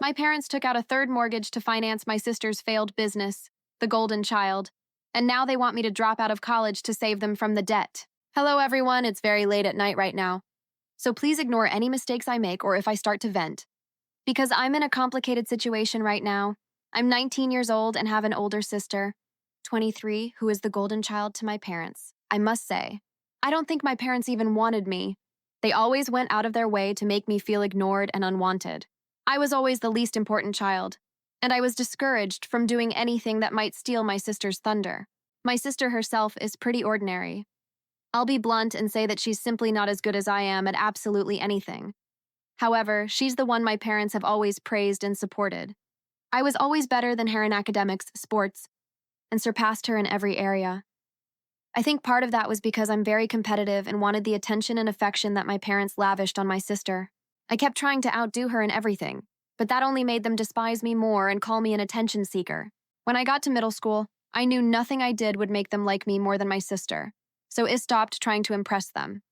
My parents took out a third mortgage to finance my sister's failed business, the Golden Child, and now they want me to drop out of college to save them from the debt. Hello, everyone. It's very late at night right now, so please ignore any mistakes I make or if I start to vent. Because I'm in a complicated situation right now. I'm 19 years old and have an older sister, 23, who is the golden child to my parents. I must say, I don't think my parents even wanted me. They always went out of their way to make me feel ignored and unwanted. I was always the least important child, and I was discouraged from doing anything that might steal my sister's thunder. My sister herself is pretty ordinary. I'll be blunt and say that she's simply not as good as I am at absolutely anything. However, she's the one my parents have always praised and supported. I was always better than her in academics, sports, and surpassed her in every area. I think part of that was because I'm very competitive and wanted the attention and affection that my parents lavished on my sister. I kept trying to outdo her in everything, but that only made them despise me more and call me an attention seeker. When I got to middle school, I knew nothing I did would make them like me more than my sister, so I stopped trying to impress them.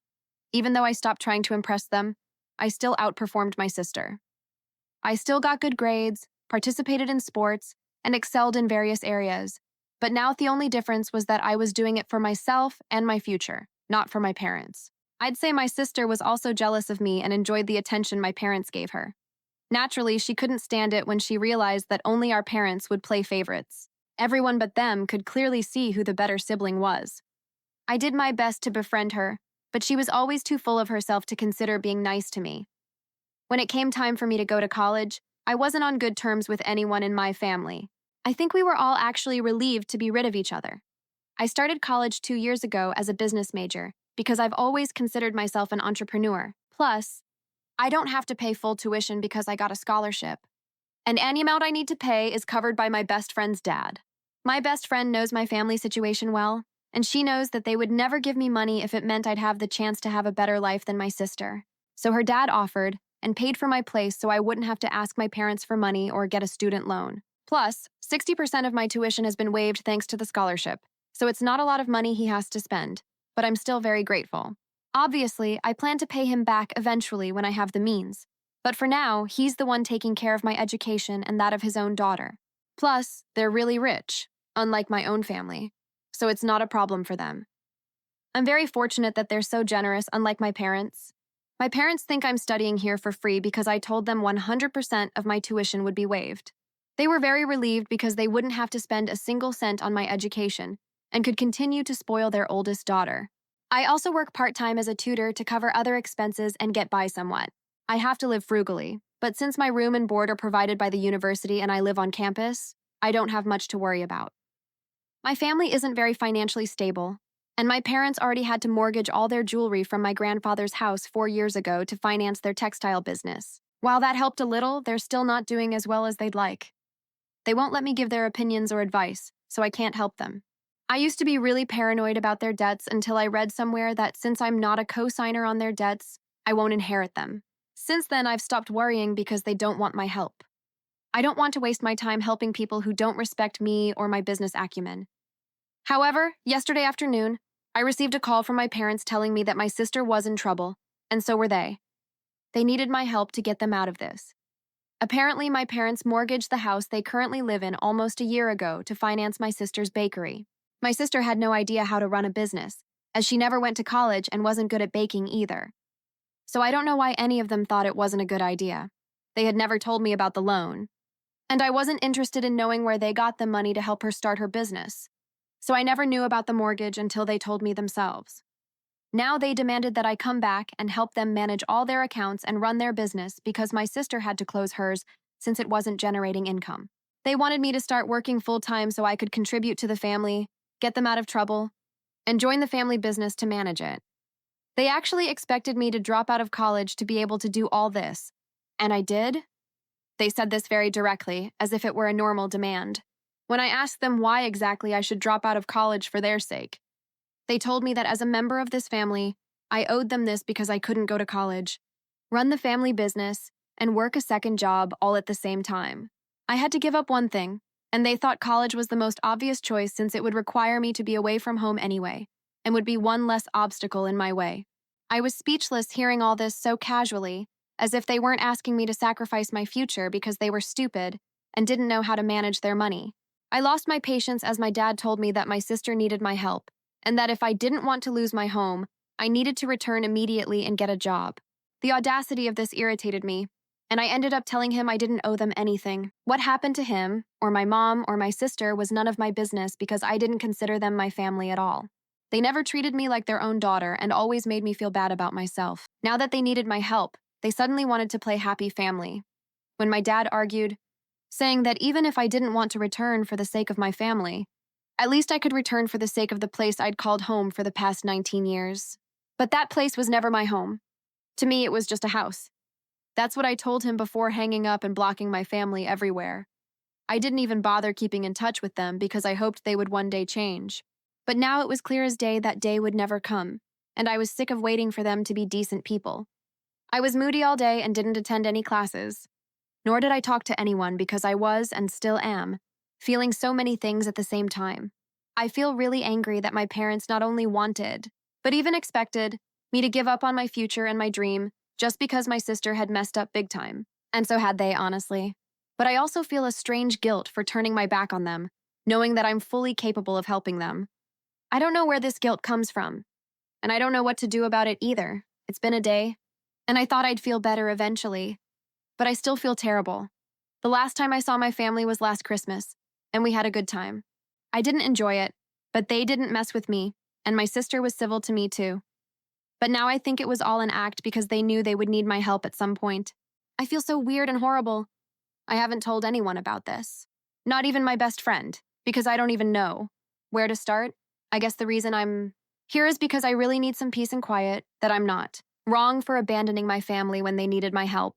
Even though I stopped trying to impress them, I still outperformed my sister. I still got good grades, participated in sports, and excelled in various areas. But now the only difference was that I was doing it for myself and my future, not for my parents. I'd say my sister was also jealous of me and enjoyed the attention my parents gave her. Naturally, she couldn't stand it when she realized that only our parents would play favorites. Everyone but them could clearly see who the better sibling was. I did my best to befriend her, but she was always too full of herself to consider being nice to me. When it came time for me to go to college, I wasn't on good terms with anyone in my family. I think we were all actually relieved to be rid of each other. I started college 2 years ago as a business major because I've always considered myself an entrepreneur. Plus, I don't have to pay full tuition because I got a scholarship. And any amount I need to pay is covered by my best friend's dad. My best friend knows my family situation well, and she knows that they would never give me money if it meant I'd have the chance to have a better life than my sister. So her dad offered and paid for my place so I wouldn't have to ask my parents for money or get a student loan. Plus, 60% of my tuition has been waived thanks to the scholarship, so it's not a lot of money he has to spend, but I'm still very grateful. Obviously, I plan to pay him back eventually when I have the means, but for now, he's the one taking care of my education and that of his own daughter. Plus, they're really rich, unlike my own family, so it's not a problem for them. I'm very fortunate that they're so generous, unlike my parents. My parents think I'm studying here for free because I told them 100% of my tuition would be waived. They were very relieved because they wouldn't have to spend a single cent on my education and could continue to spoil their oldest daughter. I also work part-time as a tutor to cover other expenses and get by somewhat. I have to live frugally, but since my room and board are provided by the university and I live on campus, I don't have much to worry about. My family isn't very financially stable, and my parents already had to mortgage all their jewelry from my grandfather's house 4 years ago to finance their textile business. While that helped a little, they're still not doing as well as they'd like. They won't let me give their opinions or advice, so I can't help them. I used to be really paranoid about their debts until I read somewhere that since I'm not a co-signer on their debts, I won't inherit them. Since then, I've stopped worrying because they don't want my help. I don't want to waste my time helping people who don't respect me or my business acumen. However, yesterday afternoon, I received a call from my parents telling me that my sister was in trouble, and so were they. They needed my help to get them out of this. Apparently, my parents mortgaged the house they currently live in almost a year ago to finance my sister's bakery. My sister had no idea how to run a business, as she never went to college and wasn't good at baking either. So I don't know why any of them thought it wasn't a good idea. They had never told me about the loan. And I wasn't interested in knowing where they got the money to help her start her business. So I never knew about the mortgage until they told me themselves. Now they demanded that I come back and help them manage all their accounts and run their business because my sister had to close hers since it wasn't generating income. They wanted me to start working full-time so I could contribute to the family, get them out of trouble, and join the family business to manage it. They actually expected me to drop out of college to be able to do all this. And I did? They said this very directly, as if it were a normal demand. When I asked them why exactly I should drop out of college for their sake, they told me that as a member of this family, I owed them this because I couldn't go to college, run the family business, and work a second job all at the same time. I had to give up one thing, and they thought college was the most obvious choice since it would require me to be away from home anyway, and would be one less obstacle in my way. I was speechless hearing all this so casually, as if they weren't asking me to sacrifice my future because they were stupid and didn't know how to manage their money. I lost my patience as my dad told me that my sister needed my help, and that if I didn't want to lose my home, I needed to return immediately and get a job. The audacity of this irritated me, and I ended up telling him I didn't owe them anything. What happened to him, or my mom, or my sister was none of my business because I didn't consider them my family at all. They never treated me like their own daughter and always made me feel bad about myself. Now that they needed my help, they suddenly wanted to play happy family. When my dad argued, saying that even if I didn't want to return for the sake of my family, at least I could return for the sake of the place I'd called home for the past 19 years. But that place was never my home. To me, it was just a house. That's what I told him before hanging up and blocking my family everywhere. I didn't even bother keeping in touch with them because I hoped they would one day change. But now it was clear as day that day would never come, and I was sick of waiting for them to be decent people. I was moody all day and didn't attend any classes. Nor did I talk to anyone because I was, and still am, feeling so many things at the same time. I feel really angry that my parents not only wanted, but even expected, me to give up on my future and my dream just because my sister had messed up big time. And so had they, honestly. But I also feel a strange guilt for turning my back on them, knowing that I'm fully capable of helping them. I don't know where this guilt comes from, and I don't know what to do about it either. It's been a day, and I thought I'd feel better eventually. But I still feel terrible. The last time I saw my family was last Christmas, and we had a good time. I didn't enjoy it, but they didn't mess with me, and my sister was civil to me too. But now I think it was all an act because they knew they would need my help at some point. I feel so weird and horrible. I haven't told anyone about this. Not even my best friend, because I don't even know. Where to start? I guess the reason I'm here is because I really need some peace and quiet, that I'm not wrong for abandoning my family when they needed my help,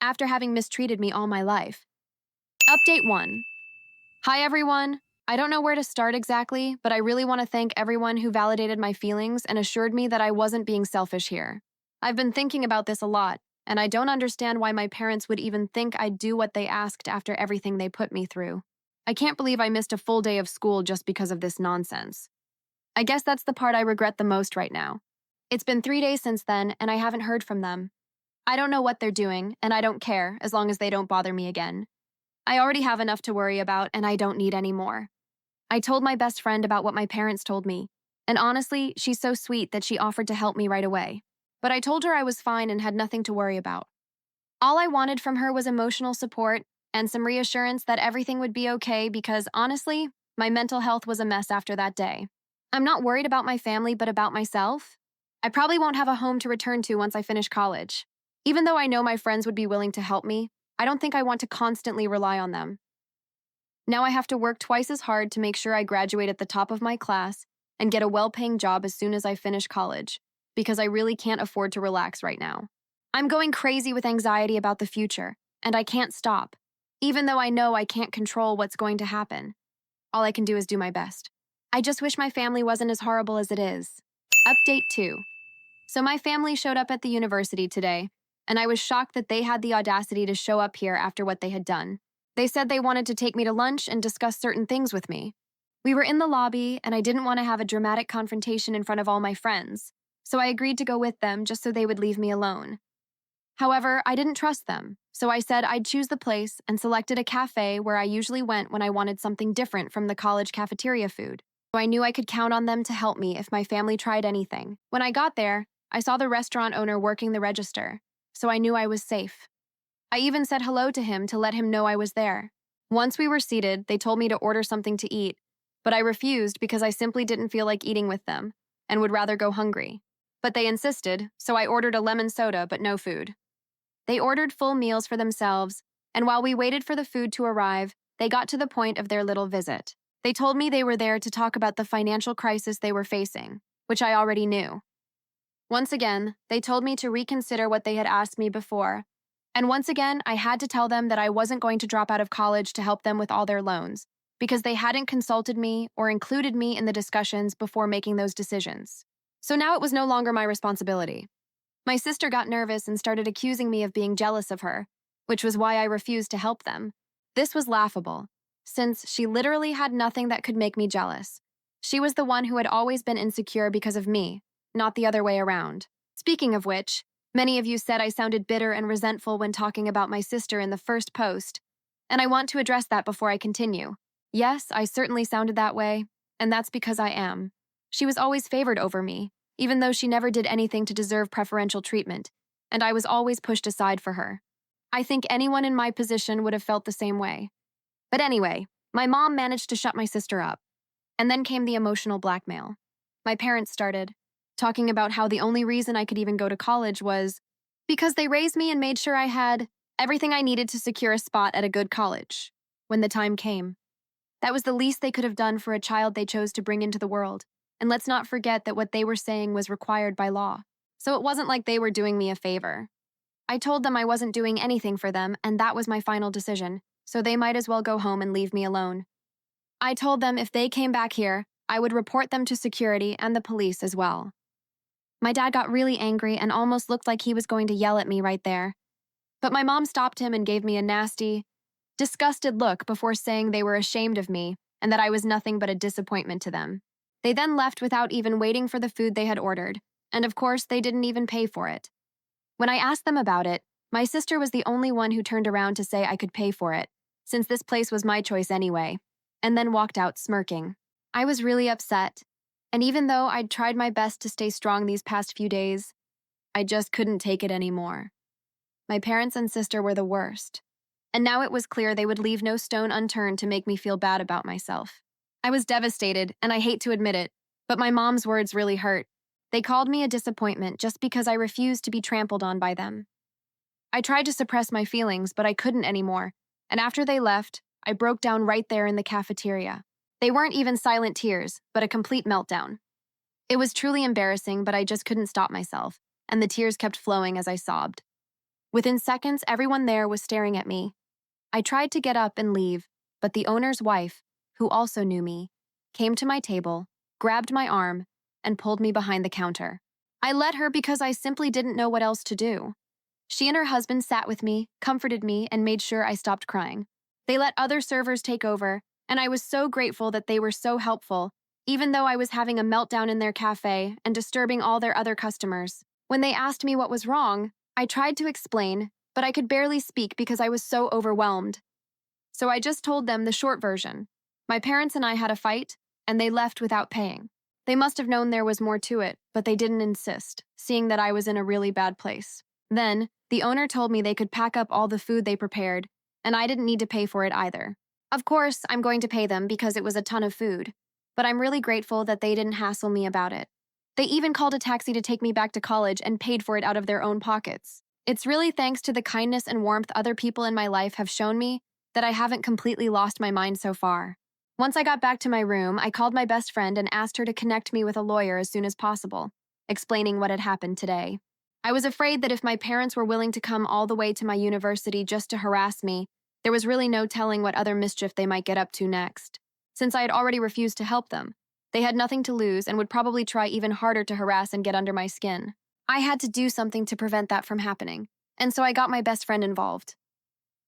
after having mistreated me all my life. Update 1. Hi everyone. I don't know where to start exactly, but I really want to thank everyone who validated my feelings and assured me that I wasn't being selfish here. I've been thinking about this a lot, and I don't understand why my parents would even think I'd do what they asked after everything they put me through. I can't believe I missed a full day of school just because of this nonsense. I guess that's the part I regret the most right now. It's been 3 days since then, and I haven't heard from them. I don't know what they're doing, and I don't care as long as they don't bother me again. I already have enough to worry about, and I don't need any more. I told my best friend about what my parents told me, and honestly, she's so sweet that she offered to help me right away. But I told her I was fine and had nothing to worry about. All I wanted from her was emotional support and some reassurance that everything would be okay because, honestly, my mental health was a mess after that day. I'm not worried about my family, but about myself. I probably won't have a home to return to once I finish college. Even though I know my friends would be willing to help me, I don't think I want to constantly rely on them. Now I have to work twice as hard to make sure I graduate at the top of my class and get a well-paying job as soon as I finish college, because I really can't afford to relax right now. I'm going crazy with anxiety about the future, and I can't stop, even though I know I can't control what's going to happen. All I can do is do my best. I just wish my family wasn't as horrible as it is. Update 2. So my family showed up at the university today, and I was shocked that they had the audacity to show up here after what they had done. They said they wanted to take me to lunch and discuss certain things with me. We were in the lobby, and I didn't want to have a dramatic confrontation in front of all my friends, so I agreed to go with them just so they would leave me alone. However, I didn't trust them, so I said I'd choose the place and selected a cafe where I usually went when I wanted something different from the college cafeteria food. So I knew I could count on them to help me if my family tried anything. When I got there, I saw the restaurant owner working the register, so I knew I was safe. I even said hello to him to let him know I was there. Once we were seated, they told me to order something to eat, but I refused because I simply didn't feel like eating with them and would rather go hungry. But they insisted, so I ordered a lemon soda but no food. They ordered full meals for themselves, and while we waited for the food to arrive, they got to the point of their little visit. They told me they were there to talk about the financial crisis they were facing, which I already knew. Once again, they told me to reconsider what they had asked me before, and once again, I had to tell them that I wasn't going to drop out of college to help them with all their loans, because they hadn't consulted me or included me in the discussions before making those decisions. So now it was no longer my responsibility. My sister got nervous and started accusing me of being jealous of her, which was why I refused to help them. This was laughable, since she literally had nothing that could make me jealous. She was the one who had always been insecure because of me, not the other way around. Speaking of which, Many of you said I sounded bitter and resentful when talking about my sister in the first post, and I want to address that before I continue. Yes, I certainly sounded that way, and that's because I am. She was always favored over me, even though she never did anything to deserve preferential treatment, and I was always pushed aside for her. I think anyone in my position would have felt the same way. But anyway, my mom managed to shut my sister up, and then came the emotional blackmail. My parents started talking about how the only reason I could even go to college was because they raised me and made sure I had everything I needed to secure a spot at a good college when the time came. That was the least they could have done for a child they chose to bring into the world. And let's not forget that what they were saying was required by law. So it wasn't like they were doing me a favor. I told them I wasn't doing anything for them, and that was my final decision, so they might as well go home and leave me alone. I told them if they came back here, I would report them to security and the police as well. My dad got really angry and almost looked like he was going to yell at me right there. But my mom stopped him and gave me a nasty, disgusted look before saying they were ashamed of me and that I was nothing but a disappointment to them. They then left without even waiting for the food they had ordered, and of course, they didn't even pay for it. When I asked them about it, my sister was the only one who turned around to say I could pay for it, since this place was my choice anyway, and then walked out smirking. I was really upset, and even though I'd tried my best to stay strong these past few days, I just couldn't take it anymore. My parents and sister were the worst, and now it was clear they would leave no stone unturned to make me feel bad about myself. I was devastated, and I hate to admit it, but my mom's words really hurt. They called me a disappointment just because I refused to be trampled on by them. I tried to suppress my feelings, but I couldn't anymore, and after they left, I broke down right there in the cafeteria. They weren't even silent tears, but a complete meltdown. It was truly embarrassing, but I just couldn't stop myself, and the tears kept flowing as I sobbed. Within seconds, everyone there was staring at me. I tried to get up and leave, but the owner's wife, who also knew me, came to my table, grabbed my arm, and pulled me behind the counter. I let her because I simply didn't know what else to do. She and her husband sat with me, comforted me, and made sure I stopped crying. They let other servers take over, and I was so grateful that they were so helpful, even though I was having a meltdown in their cafe and disturbing all their other customers. When they asked me what was wrong, I tried to explain, but I could barely speak because I was so overwhelmed. So I just told them the short version. My parents and I had a fight, and they left without paying. They must have known there was more to it, but they didn't insist, seeing that I was in a really bad place. Then, the owner told me they could pack up all the food they prepared, and I didn't need to pay for it either. Of course, I'm going to pay them because it was a ton of food, but I'm really grateful that they didn't hassle me about it. They even called a taxi to take me back to college and paid for it out of their own pockets. It's really thanks to the kindness and warmth other people in my life have shown me that I haven't completely lost my mind so far. Once I got back to my room, I called my best friend and asked her to connect me with a lawyer as soon as possible, explaining what had happened today. I was afraid that if my parents were willing to come all the way to my university just to harass me, there was really no telling what other mischief they might get up to next. Since I had already refused to help them, they had nothing to lose and would probably try even harder to harass and get under my skin. I had to do something to prevent that from happening, and so I got my best friend involved.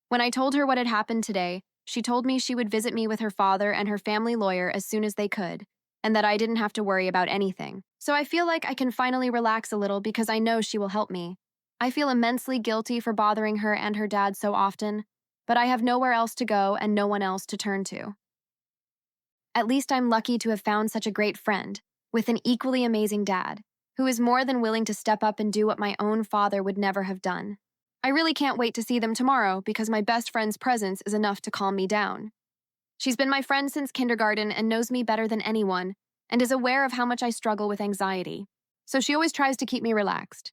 When I told her what had happened today, she told me she would visit me with her father and her family lawyer as soon as they could, and that I didn't have to worry about anything. So I feel like I can finally relax a little because I know she will help me. I feel immensely guilty for bothering her and her dad so often, but I have nowhere else to go and no one else to turn to. At least I'm lucky to have found such a great friend, with an equally amazing dad, who is more than willing to step up and do what my own father would never have done. I really can't wait to see them tomorrow because my best friend's presence is enough to calm me down. She's been my friend since kindergarten and knows me better than anyone, and is aware of how much I struggle with anxiety. So she always tries to keep me relaxed.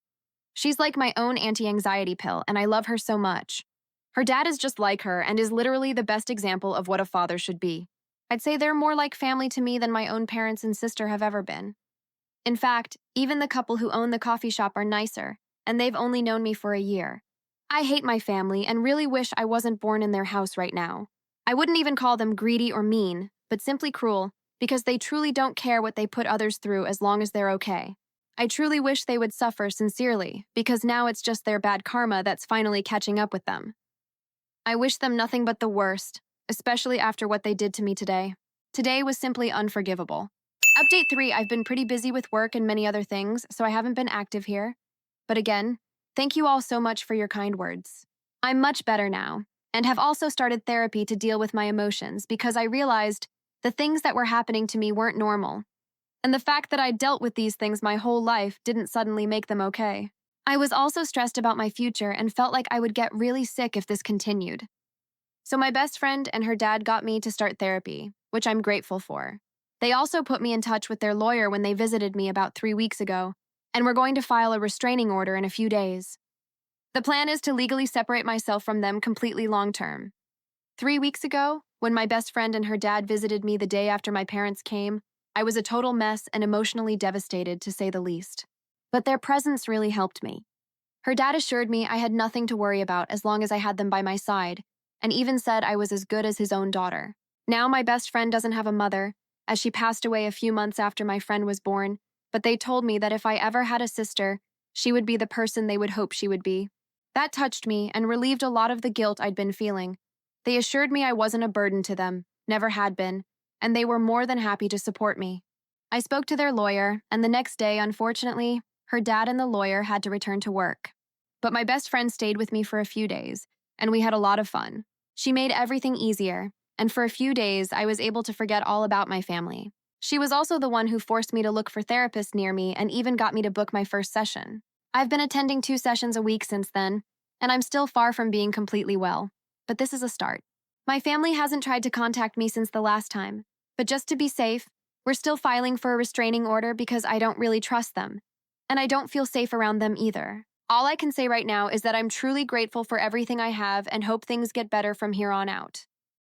She's like my own anti-anxiety pill, and I love her so much. Her dad is just like her and is literally the best example of what a father should be. I'd say they're more like family to me than my own parents and sister have ever been. In fact, even the couple who own the coffee shop are nicer, and they've only known me for a year. I hate my family and really wish I wasn't born in their house right now. I wouldn't even call them greedy or mean, but simply cruel, because they truly don't care what they put others through as long as they're okay. I truly wish they would suffer sincerely, because now it's just their bad karma that's finally catching up with them. I wish them nothing but the worst, especially after what they did to me today. Today was simply unforgivable. Update 3, I've been pretty busy with work and many other things, so I haven't been active here. But again, Thank you all so much for your kind words. I'm much better now, and have also started therapy to deal with my emotions because I realized the things that were happening to me weren't normal. And the fact that I dealt with these things my whole life didn't suddenly make them okay. I was also stressed about my future and felt like I would get really sick if this continued. So my best friend and her dad got me to start therapy, which I'm grateful for. They also put me in touch with their lawyer when they visited me about 3 weeks ago, and we're going to file a restraining order in a few days. The plan is to legally separate myself from them completely long term. 3 weeks ago, when my best friend and her dad visited me the day after my parents came, I was a total mess and emotionally devastated, to say the least. But their presence really helped me. Her dad assured me I had nothing to worry about as long as I had them by my side, and even said I was as good as his own daughter. Now my best friend doesn't have a mother, as she passed away a few months after my friend was born, but they told me that if I ever had a sister, she would be the person they would hope she would be. That touched me and relieved a lot of the guilt I'd been feeling. They assured me I wasn't a burden to them, never had been, and they were more than happy to support me. I spoke to their lawyer, and the next day, unfortunately, her dad and the lawyer had to return to work. But my best friend stayed with me for a few days, and we had a lot of fun. She made everything easier, and for a few days, I was able to forget all about my family. She was also the one who forced me to look for therapists near me and even got me to book my first session. I've been attending 2 sessions a week since then, and I'm still far from being completely well. But this is a start. My family hasn't tried to contact me since the last time, but just to be safe, we're still filing for a restraining order because I don't really trust them, and I don't feel safe around them either. All I can say right now is that I'm truly grateful for everything I have and hope things get better from here on out.